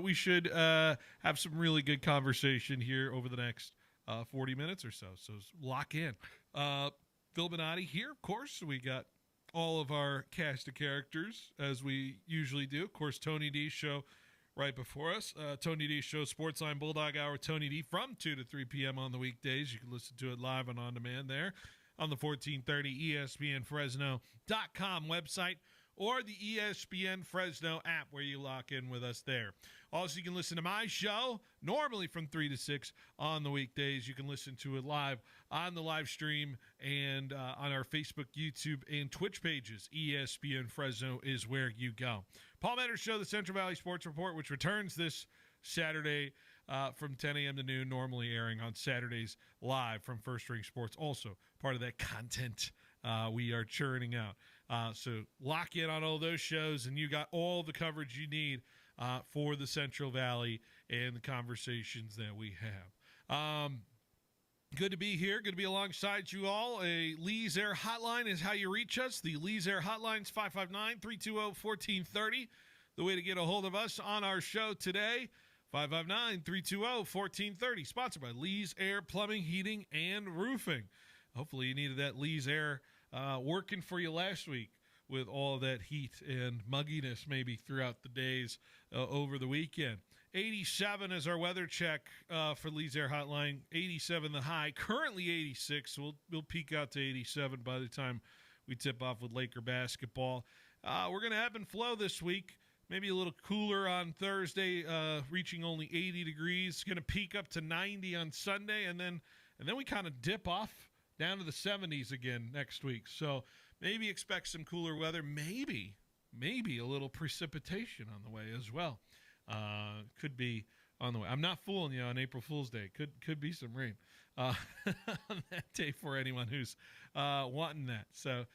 we should have some really good conversation here over the next 40 minutes or so. So lock in. Phil Bonatti here, of course. We got all of our cast of characters, as we usually do. Of course, Tony D's show right before us. Tony D's show, Sportsline Bulldog Hour, Tony D, from 2 to 3 p.m. on the weekdays. You can listen to it live and on demand there on the 1430 ESPN Fresno.com website, or the ESPN Fresno app, where you lock in with us there. Also, you can listen to my show, normally from 3 to 6 on the weekdays. You can listen to it live on the live stream and on our Facebook, YouTube, and Twitch pages. ESPN Fresno is where you go. Paul Metters Show, the Central Valley Sports Report, which returns this Saturday from 10 a.m. to noon, normally airing on Saturdays live from First Ring Sports. Also, part of that content we are churning out. So lock in on all those shows, and you got all the coverage you need for the Central Valley and the conversations that we have. Good to be here. Good to be alongside you all. A Lee's Air Hotline is how you reach us. The Lee's Air Hotline is 559-320-1430. The way to get a hold of us on our show today, 559-320-1430. Sponsored by Lee's Air Plumbing, Heating, and Roofing. Hopefully you needed that Lee's Air working for you last week with all that heat and mugginess maybe throughout the days over the weekend. 87 is our weather check for Lee's Air Hotline. 87 the high. Currently 86. So we'll peak out to 87 by the time we tip off with Laker basketball. We're going to ebb and flow this week. Maybe a little cooler on Thursday, reaching only 80 degrees. It's going to peak up to 90 on Sunday, and then we kind of dip off down to the 70s again next week. So maybe expect some cooler weather. Maybe a little precipitation on the way as well. Could be on the way. I'm not fooling you on April Fool's Day. Could be some rain on that day for anyone who's wanting that. So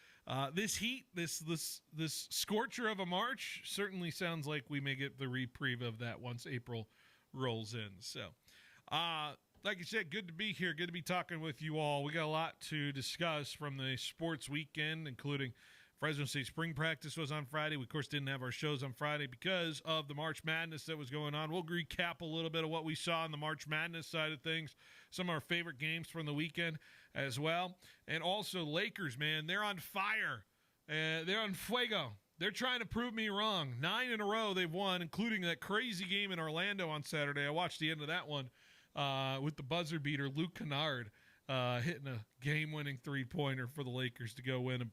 this heat, this scorcher of a March certainly sounds like we may get the reprieve of that once April rolls in. So like you said, good to be here. Good to be talking with you all. We got a lot to discuss from the sports weekend, including Fresno State spring practice was on Friday. We, of course, didn't have our shows on Friday because of the March Madness that was going on. We'll recap a little bit of what we saw on the March Madness side of things, some of our favorite games from the weekend as well. And also Lakers, man, they're on fire. They're on fuego. They're trying to prove me wrong. 9 in a row they've won, including that crazy game in Orlando on Saturday. I watched the end of that one with the buzzer beater, Luke Kennard, hitting a game-winning three-pointer for the Lakers to go win a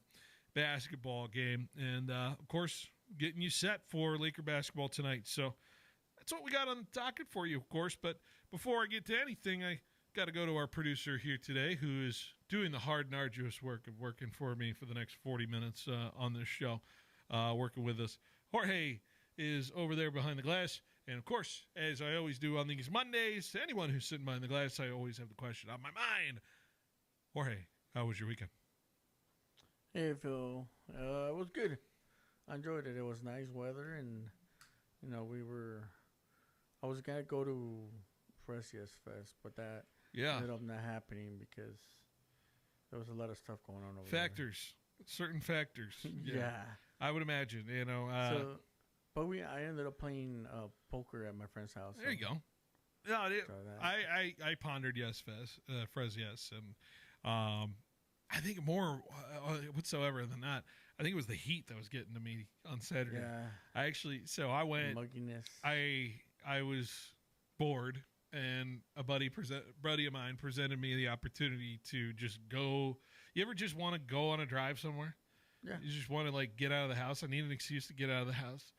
basketball game. And, of course, getting you set for Laker basketball tonight. So that's what we got on the docket for you, of course. But before I get to anything, I got to go to our producer here today, who is doing the hard and arduous work of working for me for the next 40 minutes on this show, working with us. Jorge is over there behind the glass. And, of course, as I always do on these Mondays, to anyone who's sitting behind the glass, I always have the question on my mind. Jorge, how was your weekend? Hey, Phil. It was good. I enjoyed it. It was nice weather, and, I was going to go to Fresno Fest, but that ended up not happening because there was a lot of stuff going on over there. Certain factors. Yeah. I would imagine, But I ended up playing poker at my friend's house. There you go. No, I pondered Fres yes, and I think more whatsoever than that. I think it was the heat that was getting to me on Saturday. Yeah. I went. Mugginess. I was bored, and a buddy of mine presented me the opportunity to just go. You ever just want to go on a drive somewhere? Yeah. You just want to get out of the house. I need an excuse to get out of the house.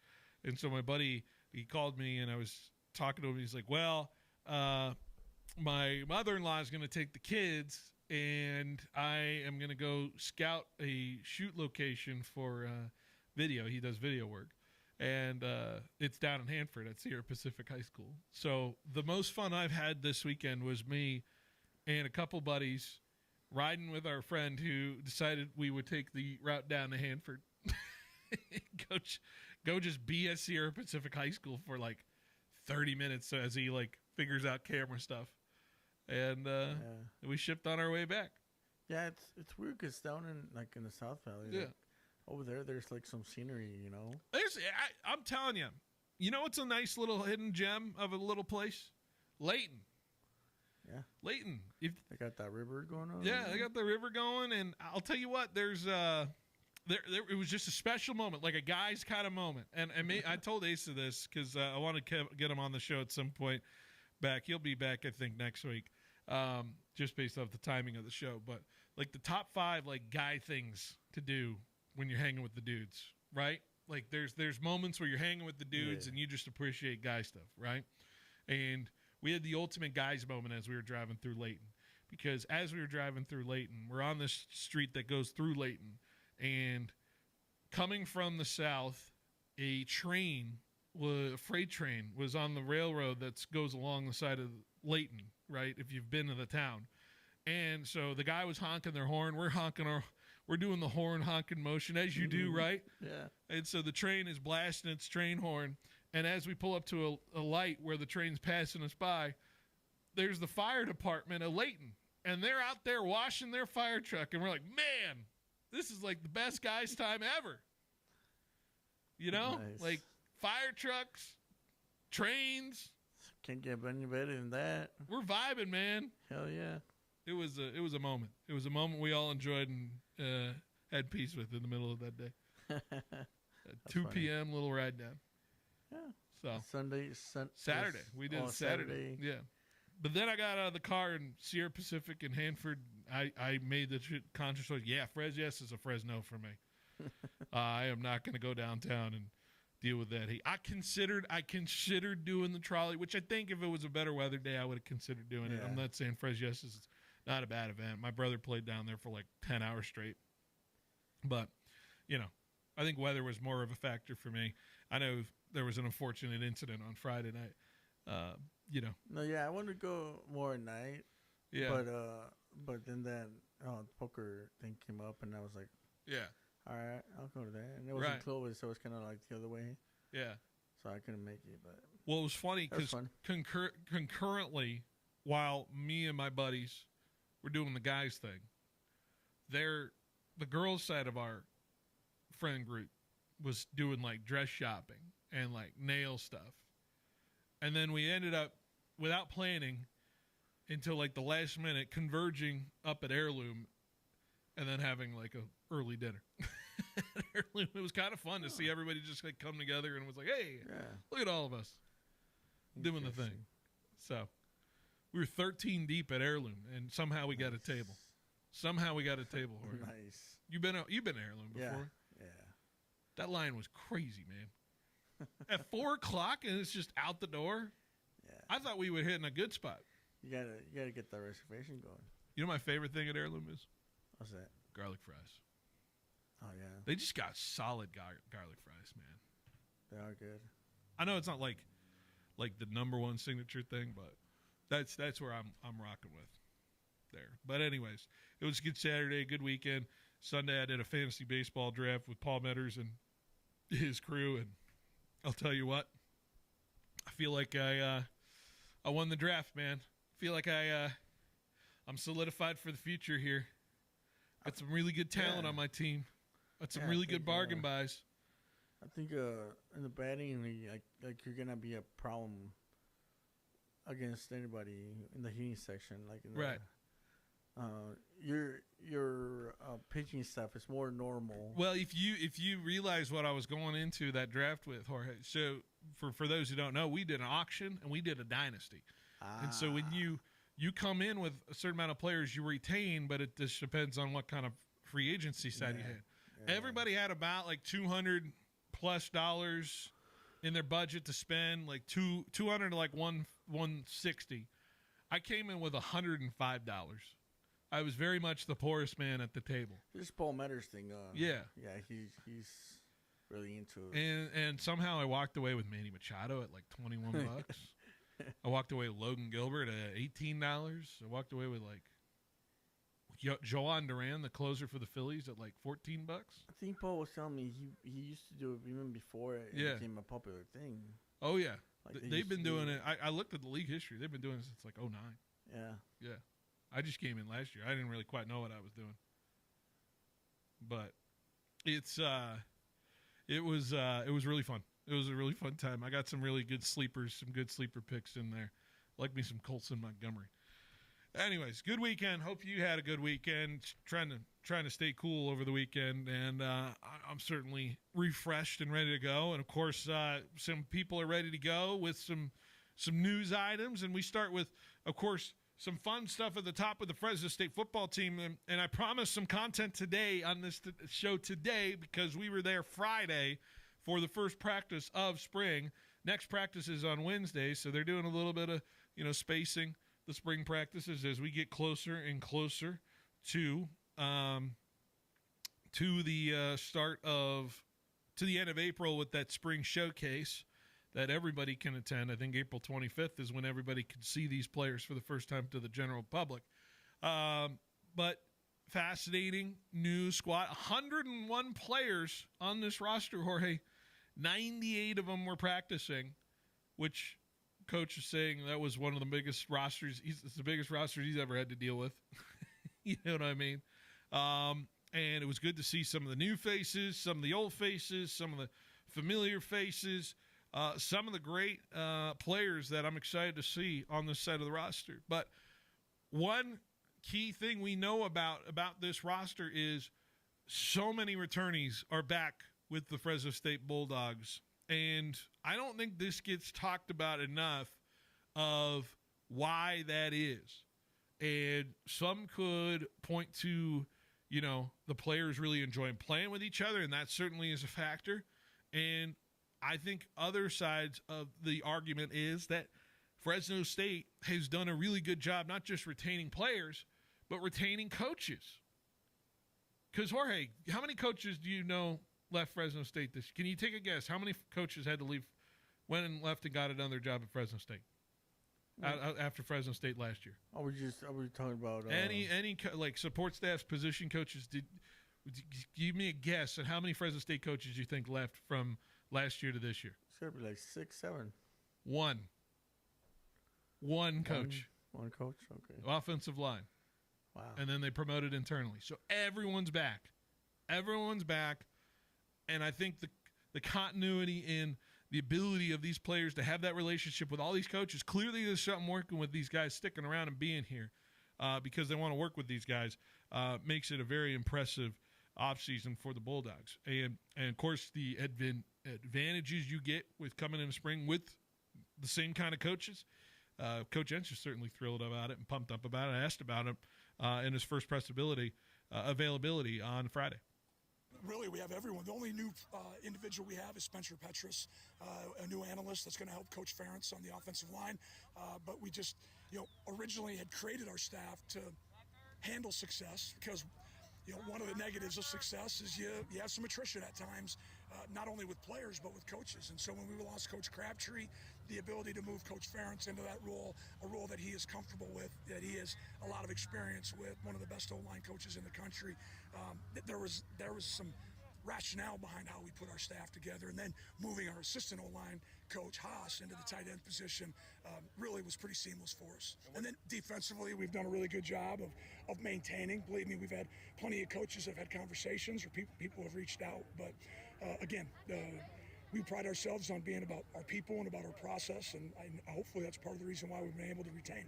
And so my buddy, he called me, and I was talking to him. He's like, well, my mother-in-law is going to take the kids, and I am going to go scout a shoot location for video. He does video work. And it's down in Hanford at Sierra Pacific High School. So the most fun I've had this weekend was me and a couple buddies riding with our friend who decided we would take the route down to Hanford. Go just be at Sierra Pacific High School for 30 minutes as he figures out camera stuff. And we shipped on our way back. Yeah, it's weird because down in the South Valley, over there's some scenery, I'm telling you, You know what's a nice little hidden gem of a little place? Layton. Yeah. Layton. They got that river going on. Yeah, they got the river going, and I'll tell you what, there's it was just a special moment, like a guy's kind of moment. And I told Asa this because I want to get him on the show at some point back. He'll be back, I think, next week, just based off the timing of the show. But like the top 5 like guy things to do when you're hanging with the dudes, right? Like there's moments where you're hanging with the dudes and you just appreciate guy stuff, right? And we had the ultimate guys moment as we were driving through Layton, because as we were driving through Layton, we're on this street that goes through Layton, and coming from the south, a freight train was on the railroad that goes along the side of Layton, right? If you've been to the town. And so the guy was honking their horn. We're doing the horn honking motion as you do, right? Yeah. And so the train is blasting its train horn. And as we pull up to a light where the train's passing us by, there's the fire department of Layton. And they're out there washing their fire truck. And we're like, man, this is like the best guy's time ever. You know? Nice. Like fire trucks, trains. Can't get any better than that. We're vibing, man. Hell yeah. It was a moment. It was a moment we all enjoyed and had peace with in the middle of that day. 2 p.m. little ride down. Yeah. So Saturday. We did Saturday. Yeah. But then I got out of the car in Sierra Pacific in Hanford. I made the conscious choice. Yeah, Yes is a Fresno for me. I am not going to go downtown and deal with that. I considered doing the trolley, which I think if it was a better weather day, I would have considered doing it. I'm not saying Yes is not a bad event. My brother played down there for like 10 hours straight. But, I think weather was more of a factor for me. I know there was an unfortunate incident on Friday night. No, yeah, I wanted to go more at night. Yeah. But then that poker thing came up, and I was like, yeah, all right, I'll go to that. And it wasn't closed, so it's kind of like the other way. Yeah. So I couldn't make it. But well, it was funny because concurrently, while me and my buddies were doing the guys thing, the girls' side of our friend group was doing like dress shopping and like nail stuff. And then we ended up, without planning, until like the last minute, converging up at Heirloom and then having like a early dinner. Heirloom, it was kind of fun to see everybody just like come together, and it was like, hey, look at all of us doing the thing. So we were 13 deep at Heirloom, and somehow we got a table. Nice. You've been to Heirloom before? Yeah. That line was crazy, man. At 4 o'clock, and it's just out the door. Yeah. I thought we would hit in a good spot. You gotta get that reservation going. You know my favorite thing at Heirloom is? What's that? Garlic fries. Oh yeah. They just got solid garlic fries, man. They are good. I know it's not like the number one signature thing, but that's where I'm rocking with there. But anyways, it was a good Saturday, good weekend. Sunday I did a fantasy baseball draft with Paul Metters and his crew, and I'll tell you what, I feel like I won the draft, man. I feel like I'm solidified for the future here. Got some really good talent on my team. Got some really good bargain buys. I think in the batting, like you're gonna be a problem against anybody in the hitting section. Like in the, your pitching stuff is more normal. Well, if you realize what I was going into that draft with, Jorge. So for those who don't know, we did an auction and we did a dynasty. And so when you come in with a certain amount of players, you retain, but it just depends on what kind of free agency side you had. Yeah. Everybody had about like $200+ in their budget to spend, like 200 to like 160. I came in with $105. I was very much the poorest man at the table. This Paul Metters thing. Yeah, he's really into it. And somehow I walked away with Manny Machado at like $21. I walked away with Logan Gilbert at $18. I walked away with like Joan Duran, the closer for the Phillies, at like $14. I think Paul was telling me he used to do it even before it became a popular thing. Oh yeah, like they've been doing it. I looked at the league history. They've been doing it since like 2009. Yeah. I just came in last year. I didn't really quite know what I was doing, but it was really fun. It was a really fun time. I got some really good sleepers, some good sleeper picks in there. Like me some Colson Montgomery. Anyways, good weekend. Hope you had a good weekend. Trying to stay cool over the weekend, and I'm certainly refreshed and ready to go. And of course, some people are ready to go with some news items, and we start with, of course, some fun stuff at the top with the Fresno State football team. And I promised some content today on this show today because we were there Friday for the first practice of spring. Next practice is on Wednesday, so they're doing a little bit of spacing the spring practices as we get closer and closer to the end of April with that spring showcase that everybody can attend. I think April 25th is when everybody can see these players for the first time to the general public. But fascinating new squad. 101 players on this roster, Jorge. 98 of them were practicing, which coach is saying that was one of the biggest rosters. It's the biggest roster he's ever had to deal with. You know what I mean? And it was good to see some of the new faces, some of the old faces, some of the familiar faces, some of the great players that I'm excited to see on this side of the roster. But one key thing we know about this roster is so many returnees are back with the Fresno State Bulldogs. And I don't think this gets talked about enough of why that is. And some could point to, the players really enjoying playing with each other, and that certainly is a factor. And I think other sides of the argument is that Fresno State has done a really good job not just retaining players, but retaining coaches. Because, Jorge, how many coaches do you know left Fresno State this? Can you take a guess? How many coaches had to leave, went and left and got another job at Fresno State after Fresno State last year? Are we talking about any like support staffs, position coaches? Give me a guess at how many Fresno State coaches you think left from last year to this year? It's gotta be like 6, 7. One coach. One coach. Okay. Offensive line. Wow. And then they promoted internally. So everyone's back. And I think the continuity in the ability of these players to have that relationship with all these coaches, clearly there's something working with these guys sticking around and being here because they want to work with these guys, makes it a very impressive offseason for the Bulldogs. And of course, the advantages you get with coming in the spring with the same kind of coaches. Coach Entz is certainly thrilled about it and pumped up about it. I asked about him in his first press availability on Friday. Really, we have everyone. The only new individual we have is Spencer Petrus, a new analyst that's going to help Coach Ferentz on the offensive line. But we just, originally had created our staff to handle success because, one of the negatives of success is you have some attrition at times, not only with players but with coaches. And so when we lost Coach Crabtree, the ability to move Coach Ferentz into that role, a role that he is comfortable with, that he has a lot of experience with, one of the best O-line coaches in the country. There was some rationale behind how we put our staff together, and then moving our assistant O-line coach Haas into the tight end position really was pretty seamless for us. And then defensively, we've done a really good job of maintaining. Believe me, we've had plenty of coaches have had conversations, or people have reached out. But again, we pride ourselves on being about our people and about our process, and hopefully that's part of the reason why we've been able to retain.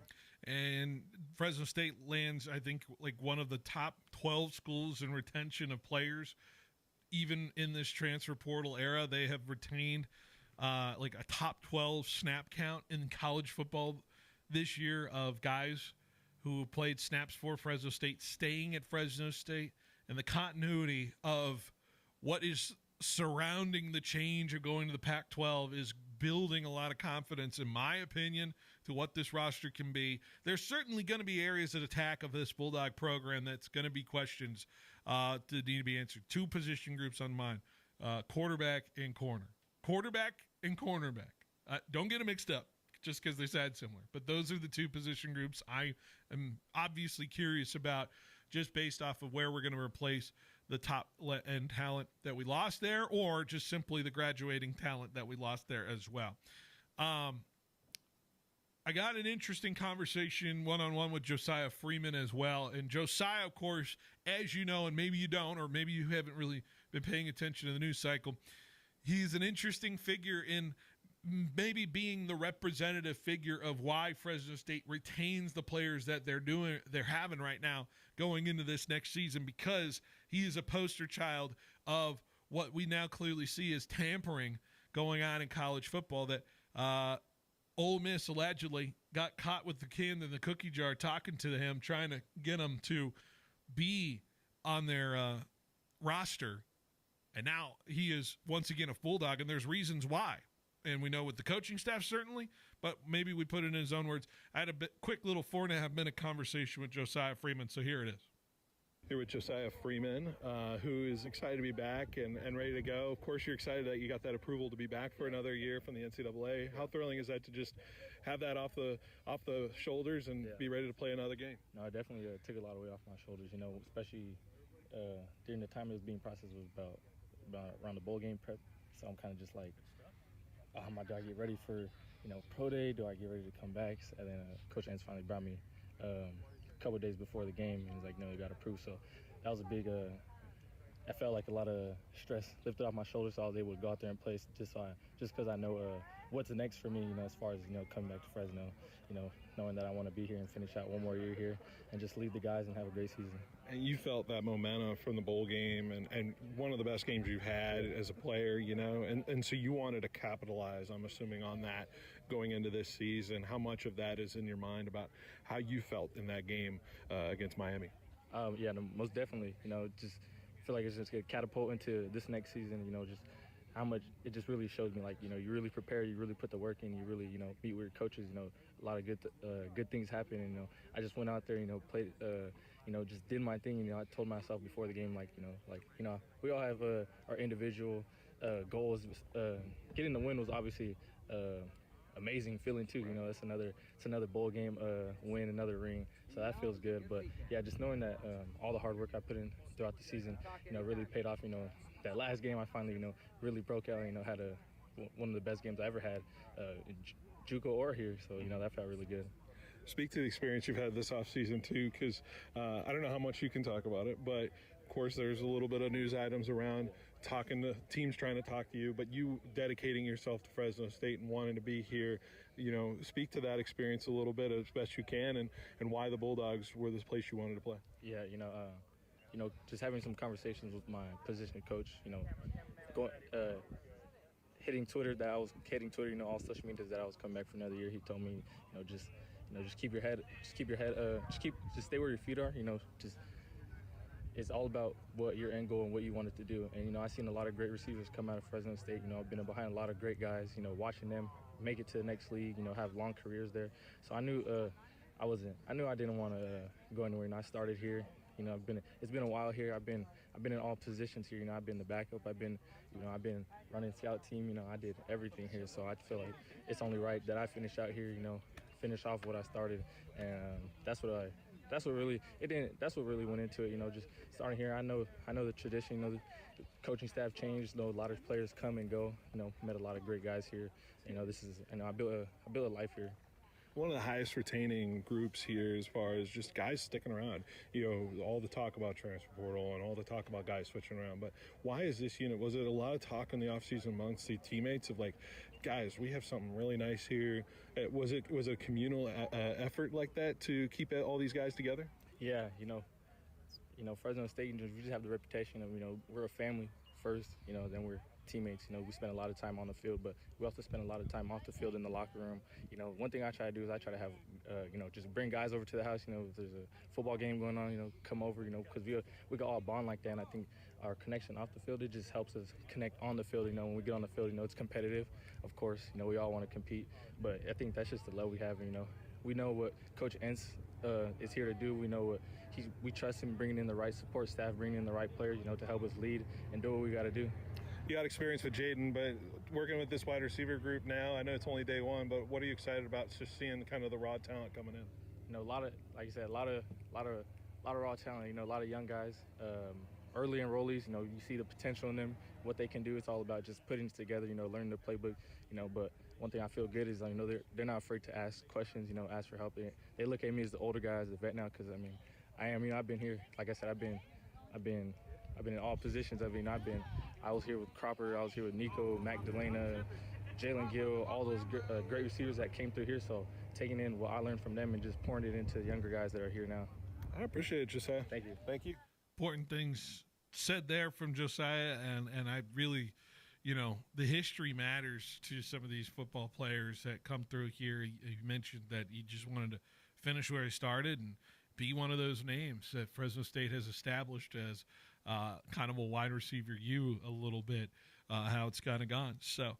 And Fresno State lands, I think, like one of the top 12 schools in retention of players. Even in this transfer portal era, they have retained like a top 12 snap count in college football this year of guys who played snaps for Fresno State, staying at Fresno State, and the continuity of what is surrounding the change of going to the Pac-12 is building a lot of confidence, in my opinion, to what this roster can be. There's certainly going to be areas of attack of this Bulldog program that's going to be questions that need to be answered. Two position groups on mine, quarterback and corner. Quarterback and cornerback. Don't get them mixed up just because they sound similar. But those are the two position groups I am obviously curious about, just based off of where we're going to replace the top end talent that we lost there, or just simply the graduating talent that we lost there as well. I got an interesting conversation one-on-one with Josiah Freeman as well. And Josiah, of course, as you know, and maybe you don't, or maybe you haven't really been paying attention to the news cycle, he's an interesting figure in maybe being the representative figure of why Fresno State retains the players that they're having right now going into this next season, because he is a poster child of what we now clearly see as tampering going on in college football. That Ole Miss allegedly got caught with the candy in the cookie jar, talking to him, trying to get him to be on their roster. And now he is once again a Bulldog, and there's reasons why. And we know with the coaching staff, certainly, but maybe we put it in his own words. I had a quick little 4.5-minute conversation with Josiah Freeman, so here it is. Here with Josiah Freeman, who is excited to be back and ready to go. Of course, you're excited that you got that approval to be back for another year from the NCAA. How thrilling is that to just have that off the shoulders and be ready to play another game? No, it definitely took a lot of weight off my shoulders, especially during the time it was being processed was about around the bowl game prep. So I'm kind of just like, do I get ready for, pro day? Do I get ready to come back? And then Coach Entz finally brought me a couple of days before the game, and he's like, no, you got approved. So that was a big, I felt like a lot of stress lifted off my shoulders, so I was able to go out there and play just because I know what's next for me, as far as, coming back to Fresno, knowing that I want to be here and finish out one more year here and just lead the guys and have a great season. And you felt that momentum from the bowl game and one of the best games you've had as a player, and so you wanted to capitalize, I'm assuming, on that going into this season. How much of that is in your mind about how you felt in that game against Miami? Yeah, no, most definitely. Just feel like it's just going to catapult into this next season, just how much it just really shows me, like, you really prepare, you really put the work in, you really, meet with your coaches, a lot of good things happen. And, I just went out there, played, just did my thing. I told myself before the game, we all have our individual goals. Getting the win was obviously amazing feeling too. It's another bowl game win, another ring. So that feels good. But yeah, just knowing that all the hard work I put in throughout the season, really paid off. That last game I finally, really broke out. Had one of the best games I ever had, in JUCO or here. So that felt really good. Speak to the experience you've had this offseason too, because I don't know how much you can talk about it, but of course there's a little bit of news items around talking to teams trying to talk to you, but you dedicating yourself to Fresno State and wanting to be here. Speak to that experience a little bit as best you can, and why the Bulldogs were this place you wanted to play. Yeah, just having some conversations with my position coach, going, hitting Twitter, all social media that I was coming back for another year. He told me, just keep your head, just stay where your feet are. It's all about what your end goal and what you wanted to do. And I've seen a lot of great receivers come out of Fresno State. I've been behind a lot of great guys. Watching them make it to the next league. Have long careers there. So I knew I didn't want to go anywhere. I started here. It's been a while here. I've been in all positions here. I've been the backup. I've been running scout team. I did everything here. So I feel like it's only right that I finish out here. Finish off what I started, and that's what really went into it. Just starting here. I know the tradition. The coaching staff changed. A lot of players come and go. Met a lot of great guys here. This is. I built a life here. One of the highest retaining groups here as far as just guys sticking around. All the talk about transfer portal and all the talk about guys switching around. But why is this unit? Was it a lot of talk in the offseason amongst the teammates of like, guys, we have something really nice here? Was it a communal effort like that to keep all these guys together? Yeah, Fresno State, we just have the reputation of, we're a family first, then we're teammates. We spend a lot of time on the field, but we also spend a lot of time off the field in the locker room. One thing I try to do is I try to have, just bring guys over to the house. If there's a football game going on, come over, because we can all bond like that. And I think our connection off the field, it just helps us connect on the field. When we get on the field, it's competitive. Of course, we all want to compete, but I think that's just the love we have. We know what Coach Entz is here to do. We know what we trust him bringing in the right support staff, bringing in the right players, to help us lead and do what we got to do. You got experience with Jaden, but working with this wide receiver group now, I know it's only day one, but what are you excited about just seeing kind of the raw talent coming in? A lot of, like I said, a lot of raw talent, a lot of young guys, early enrollees, you see the potential in them, what they can do. It's all about just putting it together, learning the playbook, but one thing I feel good is, they're not afraid to ask questions, ask for help. They look at me as the older guy, as the vet now, because, I am, I've been here, like I said, I've been in all positions. I've been I was here with Cropper, I was here with Nico, Magdalena, Jalen Gill, all those great receivers that came through here. So taking in what I learned from them and just pouring it into the younger guys that are here now. I appreciate it, Josiah. Thank you. Thank you. Important things said there from Josiah, and I really, the history matters to some of these football players that come through here. He mentioned that he just wanted to finish where he started and be one of those names that Fresno State has established as kind of a wide receiver a little bit, how it's kind of gone. So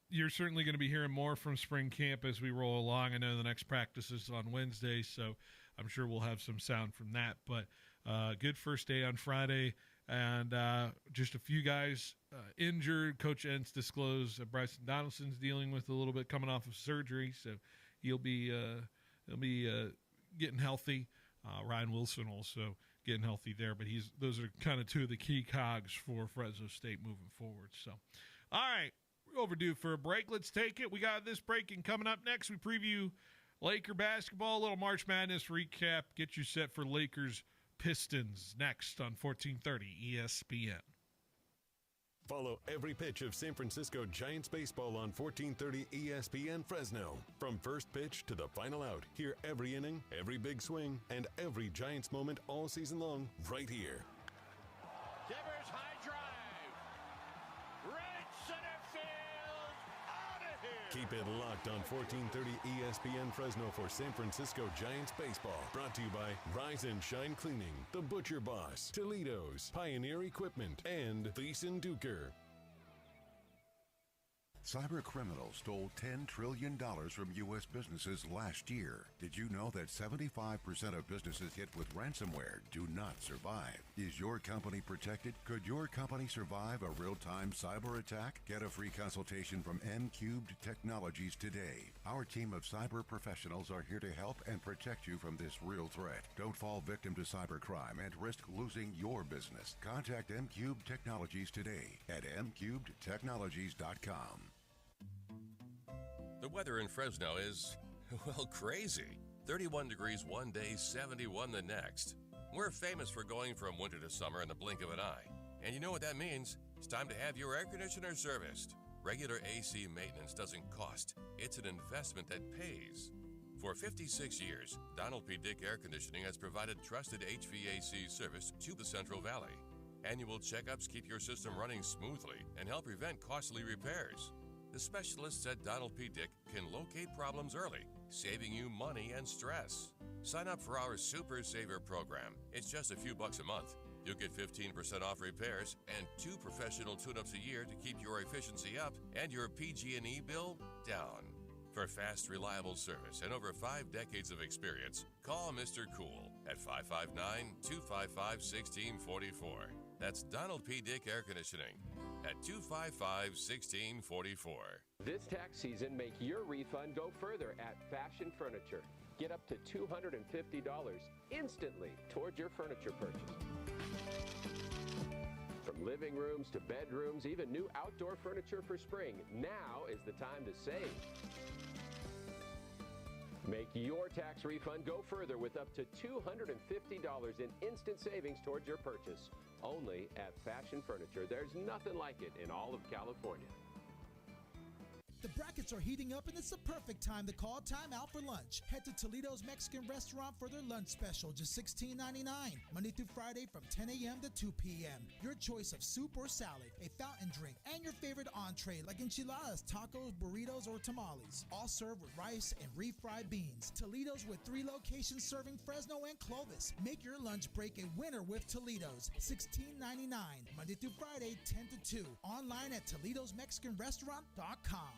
you're certainly going to be hearing more from spring camp as we roll along. I know the next practice is on Wednesday, so I'm sure we'll have some sound from that. But good first day on Friday, and just a few guys injured. Coach Entz disclosed Bryson Donaldson's dealing with a little bit coming off of surgery, so he'll be getting healthy. Ryan Wilson also getting healthy there, but those are kind of two of the key cogs for Fresno State moving forward. So, all right, we're overdue for a break. Let's take it. We got this break, and coming up next, we preview Laker basketball, a little March Madness recap, get you set for Lakers Pistons next on 1430 ESPN. Follow every pitch of San Francisco Giants baseball on 1430 ESPN Fresno. From first pitch to the final out, hear every inning, every big swing, and every Giants moment all season long right here. Devers high drive. Right center field. Out of here. Keep it locked on 1430 ESPN Fresno for San Francisco Giants baseball. Brought to you by Rise and Shine Cleaning, The Butcher Boss, Toledo's, Pioneer Equipment, and Thiessen Duker. Cyber criminals stole $10 trillion from U.S. businesses last year. Did you know that 75% of businesses hit with ransomware do not survive? Is your company protected? Could your company survive a real-time cyber attack? Get a free consultation from M-Cubed Technologies today. Our team of cyber professionals are here to help and protect you from this real threat. Don't fall victim to cybercrime and risk losing your business. Contact M-Cubed Technologies today at mcubedtechnologies.com. The weather in Fresno is, well, crazy. 31 degrees one day, 71 the next. We're famous for going from winter to summer in the blink of an eye. And you know what that means? It's time to have your air conditioner serviced. Regular AC maintenance doesn't cost. It's an investment that pays. For 56 years, Donald P. Dick Air Conditioning has provided trusted HVAC service to the Central Valley. Annual checkups keep your system running smoothly and help prevent costly repairs. The specialists at Donald P. Dick can locate problems early, saving you money and stress. Sign up for our Super Saver program. It's just a few bucks a month. You'll get 15% off repairs and 2 professional tune-ups a year to keep your efficiency up and your PG&E bill down. For fast, reliable service and over 5 decades of experience, call Mr. Cool at 559-255-1644. That's Donald P. Dick Air Conditioning at 255-1644. This tax season, make your refund go further at Fashion Furniture. Get up to $250 instantly towards your furniture purchase. From living rooms to bedrooms, even new outdoor furniture for spring, now is the time to save. Make your tax refund go further with up to $250 in instant savings towards your purchase. Only at Fashion Furniture. There's nothing like it in all of California. The brackets are heating up, and it's the perfect time to call time out for lunch. Head to Toledo's Mexican Restaurant for their lunch special, just $16.99, Monday through Friday from 10 a.m. to 2 p.m. Your choice of soup or salad, a fountain drink, and your favorite entree like enchiladas, tacos, burritos, or tamales. All served with rice and refried beans. Toledo's with 3 locations serving Fresno and Clovis. Make your lunch break a winner with Toledo's, $16.99, Monday through Friday, 10 to 2. Online at Toledo'sMexicanRestaurant.com.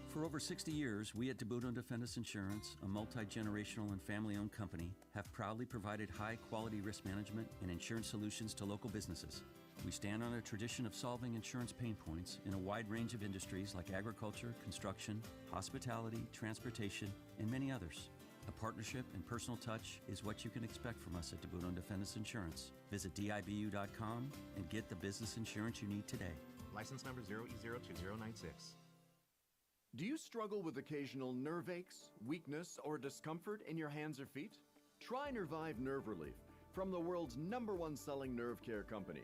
For over 60 years, we at DeBudo Defendus Insurance, a multi-generational and family-owned company, have proudly provided high-quality risk management and insurance solutions to local businesses. We stand on a tradition of solving insurance pain points in a wide range of industries like agriculture, construction, hospitality, transportation, and many others. A partnership and personal touch is what you can expect from us at DeBudo Defendus Insurance. Visit DIBU.com and get the business insurance you need today. License number 0E02096. Do you struggle with occasional nerve aches, weakness, or discomfort in your hands or feet? Try Nervive Nerve Relief from the world's #1 selling nerve care company.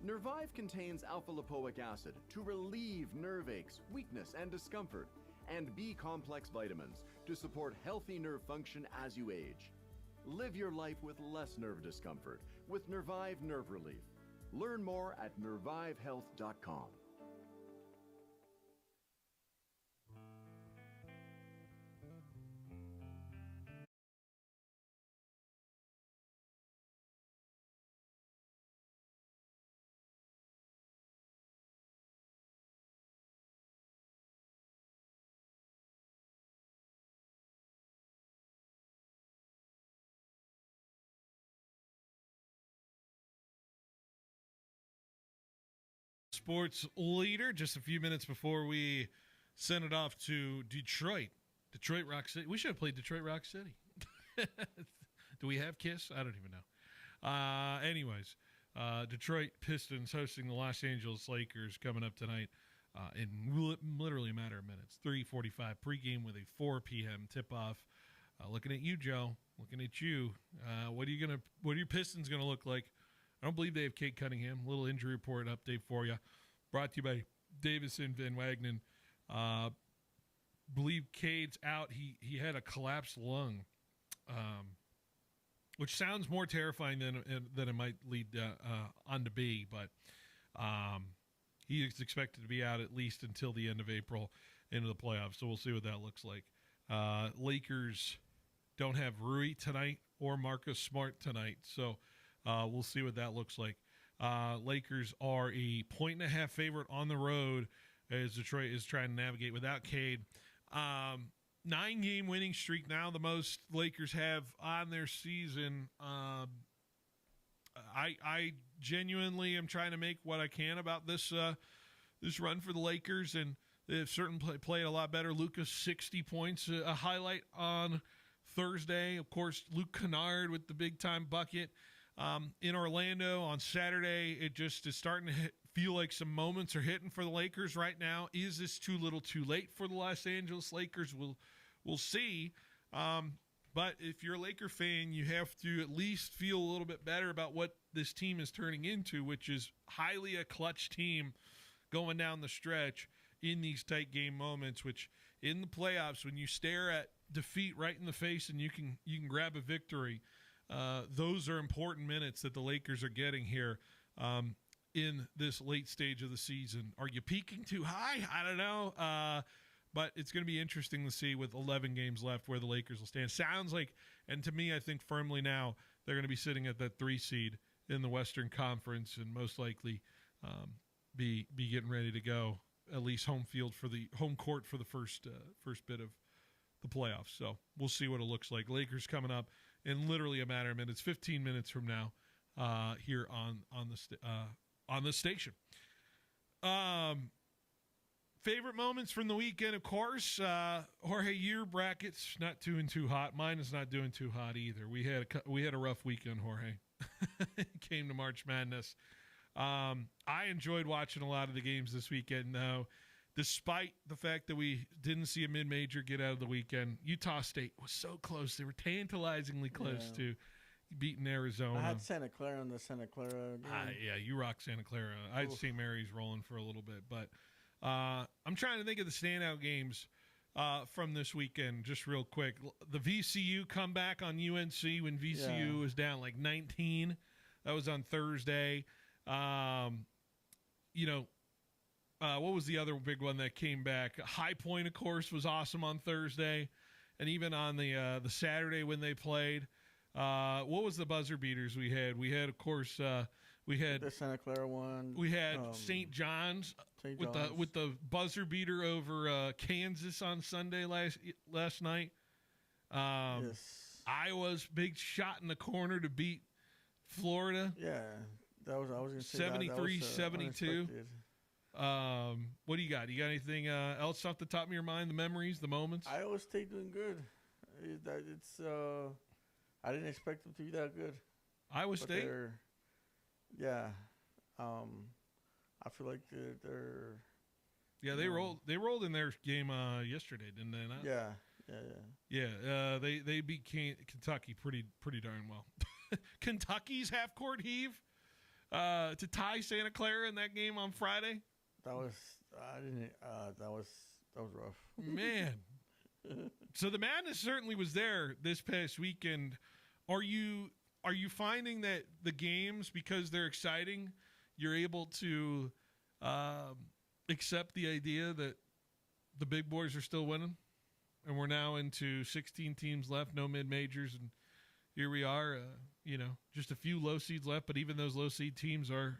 Nervive contains alpha-lipoic acid to relieve nerve aches, weakness, and discomfort, and B-complex vitamins to support healthy nerve function as you age. Live your life with less nerve discomfort with Nervive Nerve Relief. Learn more at nervivehealth.com. Sports leader just a few minutes before we send it off to Detroit Rock City. We should have played Detroit Rock City. Do we have KISS? I don't even know. Anyways, Detroit Pistons hosting the Los Angeles Lakers coming up tonight in literally a matter of minutes. 3:45 pregame with a 4 p.m. tip-off. Looking at you, Joe. Looking at you. What are your Pistons gonna look like? I don't believe they have Kate Cunningham. Little injury report update for you. Brought to you by Davison Van Wagenen. Believe Cade's out. He had a collapsed lung, which sounds more terrifying than it might lead on to be. But he is expected to be out at least until the end of April into the playoffs. So we'll see what that looks like. Lakers don't have Rui tonight or Marcus Smart tonight. So we'll see what that looks like. Lakers are a 1.5 favorite on the road as Detroit is trying to navigate without Cade. 9-game winning streak now, the most Lakers have on their season. I genuinely am trying to make what I can about this run for the Lakers, and they've certainly played a lot better. Luka's 60 points, a highlight on Thursday. Of course, Luke Kennard with the big-time bucket. In Orlando on Saturday, it just is starting to feel like some moments are hitting for the Lakers right now. Is this too little too late for the Los Angeles Lakers? We'll see. But if you're a Laker fan, you have to at least feel a little bit better about what this team is turning into, which is highly a clutch team going down the stretch in these tight game moments, which in the playoffs, when you stare at defeat right in the face and you can grab a victory, those are important minutes that the Lakers are getting here in this late stage of the season. Are you peaking too high? I don't know. But it's going to be interesting to see with 11 games left where the Lakers will stand. Sounds like, and to me, I think firmly now, they're going to be sitting at that 3 seed in the Western Conference and most likely be getting ready to go, at least home court for the first bit of the playoffs. So we'll see what it looks like. Lakers coming up in literally a matter of minutes, 15 minutes from now, here on the station. Favorite moments from the weekend, of course. Jorge, your bracket's not doing too hot. Mine is not doing too hot either. We had a rough weekend, Jorge. It came to March Madness. I enjoyed watching a lot of the games this weekend, though. Despite the fact that we didn't see a mid-major get out of the weekend, Utah State was so close. They were tantalizingly close to beating Arizona. I had Santa Clara in the Santa Clara game. Yeah, you rock Santa Clara. I'd see Mary's rolling for a little bit. But I'm trying to think of the standout games from this weekend just real quick. The VCU comeback on UNC when VCU was down like 19. That was on Thursday. What was the other big one that came back? High Point, of course, was awesome on Thursday. And even on the Saturday when they played. What was the buzzer beaters we had? We had, of course, the Santa Clara one. We had St. John's with the buzzer beater over Kansas on Sunday last night. Yes. Iowa's big shot in the corner to beat Florida. Yeah, I was going to say 73-72. What do you got? You got anything else off the top of your mind? The memories, the moments? Iowa State doing good. I didn't expect them to be that good. Iowa State? Yeah. I feel like they're. Yeah, they rolled in their game yesterday, didn't they? Not? Yeah. They beat Kentucky pretty darn well. Kentucky's half court heave. to tie Santa Clara in that game on Friday? That was that was rough. Man. So the madness certainly was there this past weekend. Are you finding that the games, because they're exciting, you're able to accept the idea that the big boys are still winning? And we're now into 16 teams left, no mid-majors, and here we are, just a few low seeds left, but even those low seed teams are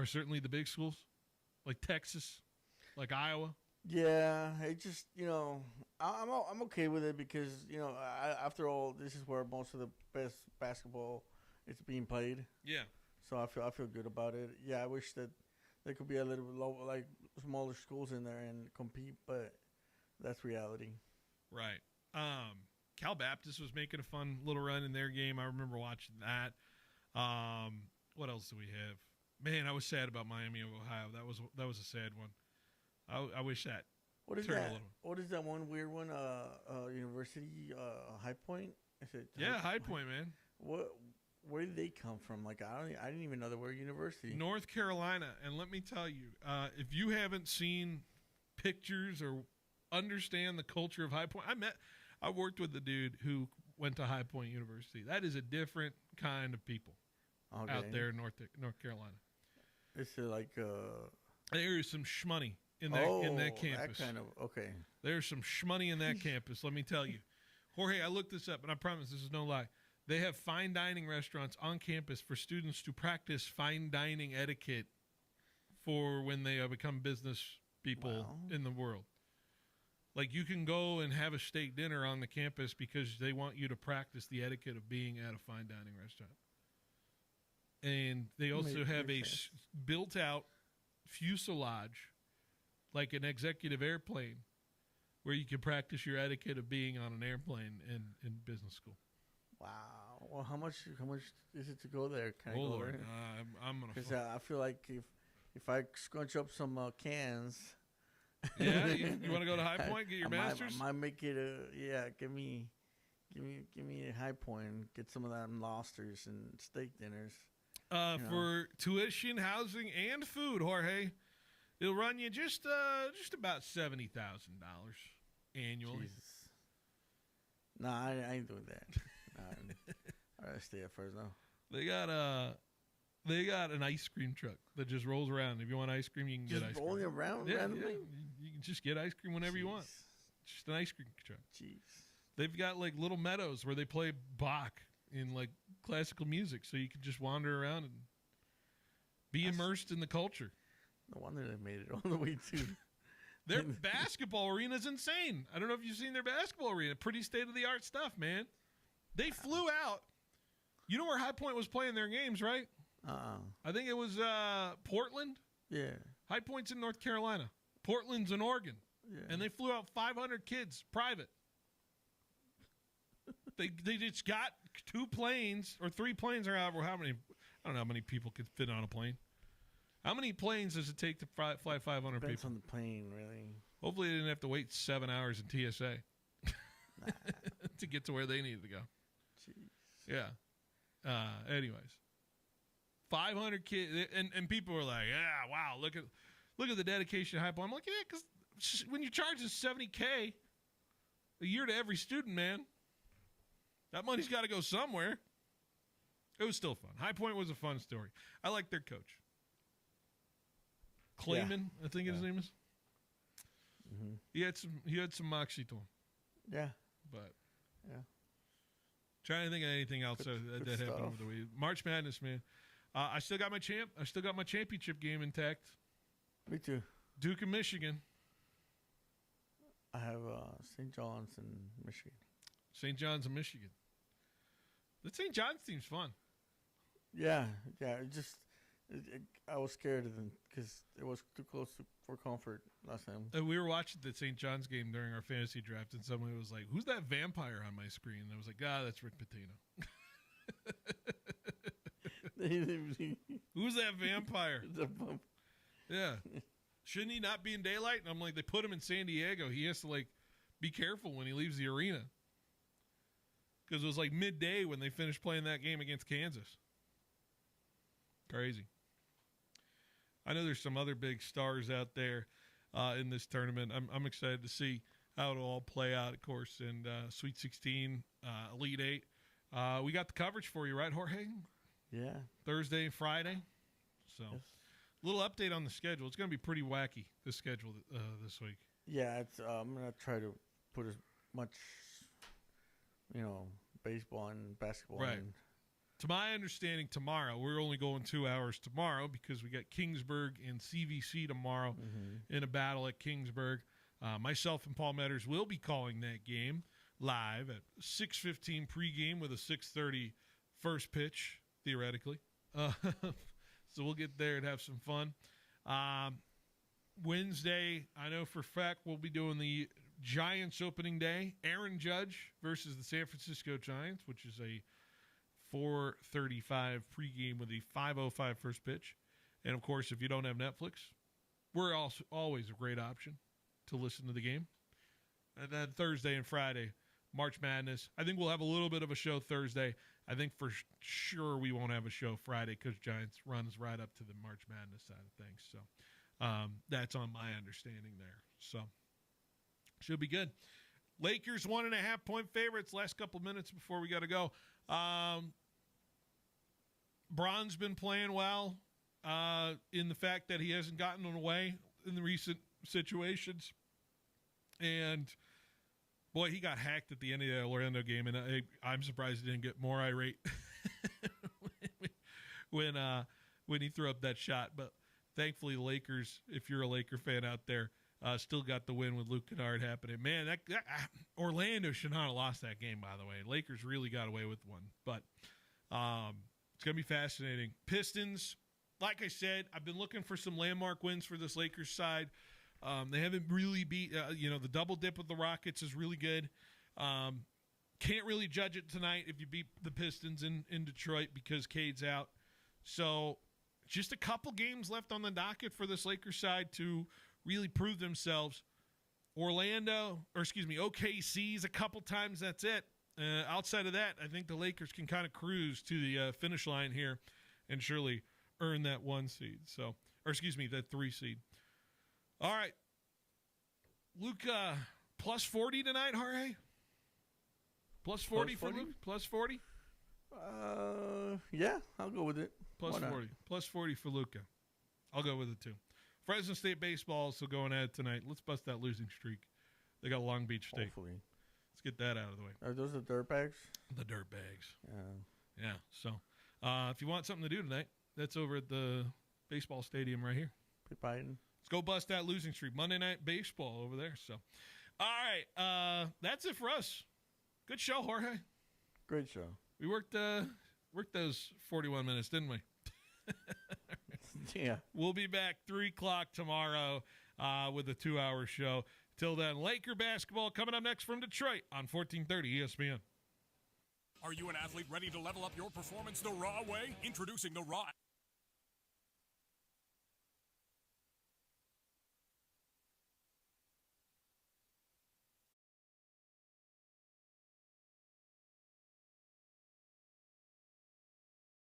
certainly the big schools, like Texas, like Iowa. Yeah, it just, I'm okay with it because, after all, this is where most of the best basketball is being played. Yeah. So I feel good about it. Yeah, I wish that there could be a little bit like smaller schools in there and compete, but that's reality. Right. Cal Baptist was making a fun little run in their game. I remember watching that. What else do we have? Man, I was sad about Miami of Ohio. That was a sad one. I wish that. What is that? What is that one weird one? University High Point. Is it? Yeah, High Point, man. Where did they come from? Like I didn't even know they were a university. North Carolina, and let me tell you, if you haven't seen pictures or understand the culture of High Point, I worked with the dude who went to High Point University. That is a different kind of people out there in North Carolina. It's like there is some shmoney in that campus. That kind of okay. There's some shmoney in that campus. Let me tell you, Jorge. I looked this up, and I promise this is no lie. They have fine dining restaurants on campus for students to practice fine dining etiquette for when they become business people in the world. Like, you can go and have a steak dinner on the campus because they want you to practice the etiquette of being at a fine dining restaurant. And they also have a built-out fuselage, like an executive airplane, where you can practice your etiquette of being on an airplane in business school. Wow. Well, how much is it to go there? Can I go Lord, there? I'm gonna. Because I feel like if I scrunch up some cans. Yeah, you want to go to High Point, get your master's? I might make it give me a High Point and get some of them lobsters and steak dinners. For tuition, housing, and food, Jorge, it'll run you just about $70,000 annually. Jesus. No, I ain't doing that. I'd rather stay at Fresno. They got an ice cream truck that just rolls around. If you want ice cream, you can get ice cream. Just rolling around randomly? Yeah. You can just get ice cream whenever you want. Just an ice cream truck. Jeez. They've got like little meadows where they play Bach in like classical music, so you can just wander around and be immersed in the culture. No wonder they made it all the way to. Their basketball arena is insane. I don't know if you've seen their basketball arena. Pretty state-of-the-art stuff, man. They flew out. You know where High Point was playing their games, right? I think it was Portland. Yeah. High Point's in North Carolina. Portland's in Oregon. Yeah. And they flew out 500 kids, private. They just got 2 planes or 3 planes or however how many. I don't know how many people could fit on a plane. How many planes does it take to fly 500 people? Depends on the plane, really. Hopefully they didn't have to wait 7 hours in TSA to get to where they needed to go. Jeez. Yeah. Anyways, 500 kids, and people were like, "Yeah, wow, look at the dedication of High Point." I'm like, "Yeah, because when you charge us $70K a year to every student, man, that money's got to go somewhere." It was still fun. High Point was a fun story. I like their coach, Clayman. I think his name is. Mm-hmm. He had some moxie to him. Yeah, but yeah. Trying to think of anything else that happened over the week. March Madness, man. I still got my championship game intact. Me too. Duke and Michigan. I have St. John's in Michigan. St. John's in Michigan. The St. John's team's fun. Yeah. I was scared of them because it was too close for comfort last time. And we were watching the St. John's game during our fantasy draft, and someone was like, "Who's that vampire on my screen?" And I was like, that's Rick Pitino. Who's that vampire? Yeah. Shouldn't he not be in daylight? And I'm like, they put him in San Diego. He has to, like, be careful when he leaves the arena. Because it was, like, midday when they finished playing that game against Kansas. Crazy. I know there's some other big stars out there in this tournament. I'm excited to see how it'll all play out, of course, in Sweet 16, Elite 8. We got the coverage for you, right, Jorge? Yeah. Thursday and Friday. So, little update on the schedule. It's going to be pretty wacky, the schedule this week. Yeah, it's. I'm going to try to put as much, baseball and basketball. Right. To my understanding, tomorrow, we're only going 2 hours tomorrow because we got Kingsburg and CVC tomorrow in a battle at Kingsburg. Myself and Paul Metters will be calling that game live at 6:15 pregame with a 6:30 first pitch, theoretically. So we'll get there and have some fun. Wednesday, I know for a fact we'll be doing the Giants opening day. Aaron Judge versus the San Francisco Giants, which is a 4:35 pregame with a 5:05 first pitch. And, of course, if you don't have Netflix, we're also always a great option to listen to the game. And then Thursday and Friday, March Madness. I think we'll have a little bit of a show Thursday. I think for sure we won't have a show Friday because Giants runs right up to the March Madness side of things. So that's on my understanding there. So should be good. Lakers 1.5-point favorites. Last couple minutes before we got to go. Bron's been playing well in the fact that he hasn't gotten away in the recent situations. And, boy, he got hacked at the end of the Orlando game, and I'm surprised he didn't get more irate when he threw up that shot. But thankfully, the Lakers, if you're a Laker fan out there, still got the win with Luke Kennard happening. Man, that Orlando should not have lost that game, by the way. Lakers really got away with one. But it's going to be fascinating. Pistons, like I said, I've been looking for some landmark wins for this Lakers side. They haven't really beat, the double dip with the Rockets is really good. Can't really judge it tonight if you beat the Pistons in Detroit because Cade's out. So just a couple games left on the docket for this Lakers side to really prove themselves. OKC's a couple times, that's it. Outside of that, I think the Lakers can kind of cruise to the finish line here and surely earn that 1 seed. That 3 seed. All right. Luka, plus 40 tonight, Jorge? Plus 40 for Luka? Plus 40? Yeah, I'll go with it. Plus 40. Plus 40 for Luka. I'll go with it, too. Fresno State baseball is still going at it tonight. Let's bust that losing streak. They got Long Beach State. Hopefully. Let's get that out of the way. Are those the dirt bags? The dirt bags. Yeah. Yeah. So, if you want something to do tonight, that's over at the baseball stadium right here. Biden. Let's go bust that losing streak. Monday Night Baseball over there. So, all right. That's it for us. Good show, Jorge. Great show. We worked those 41 minutes, didn't we? Yeah. We'll be back 3 o'clock tomorrow with a 2-hour show. Till then, Laker basketball coming up next from Detroit on 1430 ESPN. Are you an athlete ready to level up your performance the raw way? Introducing the Raw